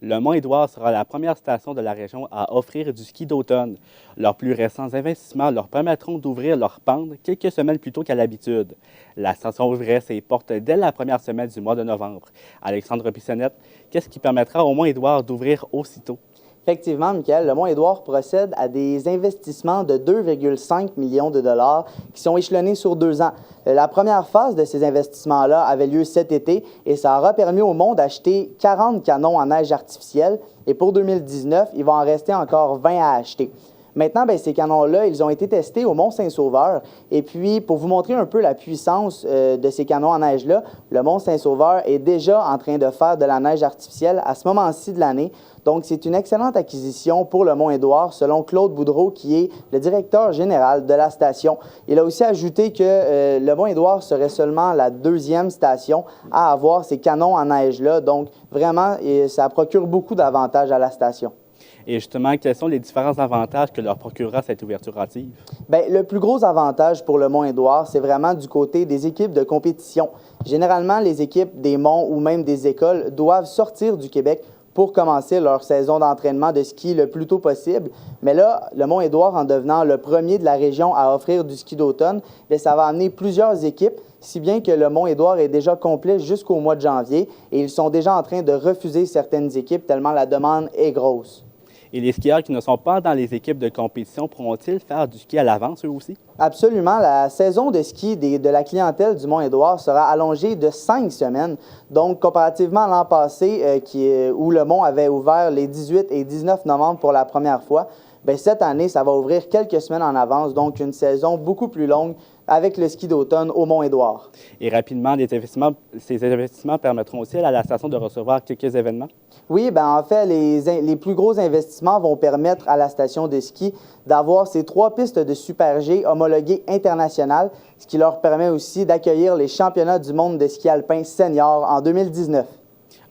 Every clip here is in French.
Le Mont-Édouard sera la première station de la région à offrir du ski d'automne. Leurs plus récents investissements leur permettront d'ouvrir leur pente quelques semaines plus tôt qu'à l'habitude. La station ouvrirait ses portes dès la première semaine du mois de novembre. Alexandre Bissonnette, qu'est-ce qui permettra au Mont-Édouard d'ouvrir aussitôt? Effectivement, Michael, le Mont-Édouard procède à des investissements de 2,5 millions de dollars qui sont échelonnés sur 2 ans. La première phase de ces investissements-là avait lieu cet été et ça aura permis au monde d'acheter 40 canons en neige artificielle. Et pour 2019, il va en rester encore 20 à acheter. Maintenant, ces canons-là, ils ont été testés au Mont-Saint-Sauveur. Et puis, pour vous montrer un peu la puissance de ces canons en neige-là, le Mont-Saint-Sauveur est déjà en train de faire de la neige artificielle à ce moment-ci de l'année. Donc, c'est une excellente acquisition pour le Mont-Édouard, selon Claude Boudreau, qui est le directeur général de la station. Il a aussi ajouté que le Mont-Édouard serait seulement la deuxième station à avoir ces canons en neige-là. Donc, vraiment, ça procure beaucoup d'avantages à la station. Et justement, quels sont les différents avantages que leur procurera cette ouverture hâtive? Le plus gros avantage pour le Mont-Édouard, c'est vraiment du côté des équipes de compétition. Généralement, les équipes des monts ou même des écoles doivent sortir du Québec pour commencer leur saison d'entraînement de ski le plus tôt possible. Mais là, le Mont-Édouard, en devenant le premier de la région à offrir du ski d'automne, ça va amener plusieurs équipes, si bien que le Mont-Édouard est déjà complet jusqu'au mois de janvier et ils sont déjà en train de refuser certaines équipes tellement la demande est grosse. Et les skieurs qui ne sont pas dans les équipes de compétition pourront-ils faire du ski à l'avance eux aussi? Absolument. La saison de ski de la clientèle du Mont-Édouard sera allongée de 5 semaines. Donc, comparativement à l'an passé, où le Mont avait ouvert les 18 et 19 novembre pour la première fois, cette année, ça va ouvrir quelques semaines en avance, donc une saison beaucoup plus longue avec le ski d'automne au Mont-Édouard. Et rapidement, ces investissements permettront aussi à la station de recevoir quelques événements? Oui, en fait, les plus gros investissements vont permettre à la station de ski d'avoir ces 3 pistes de Super G homologuées internationales, ce qui leur permet aussi d'accueillir les championnats du monde de ski alpin senior en 2019.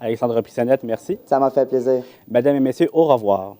Alexandre Bissonnette, merci. Ça m'a fait plaisir. Mesdames et messieurs, au revoir.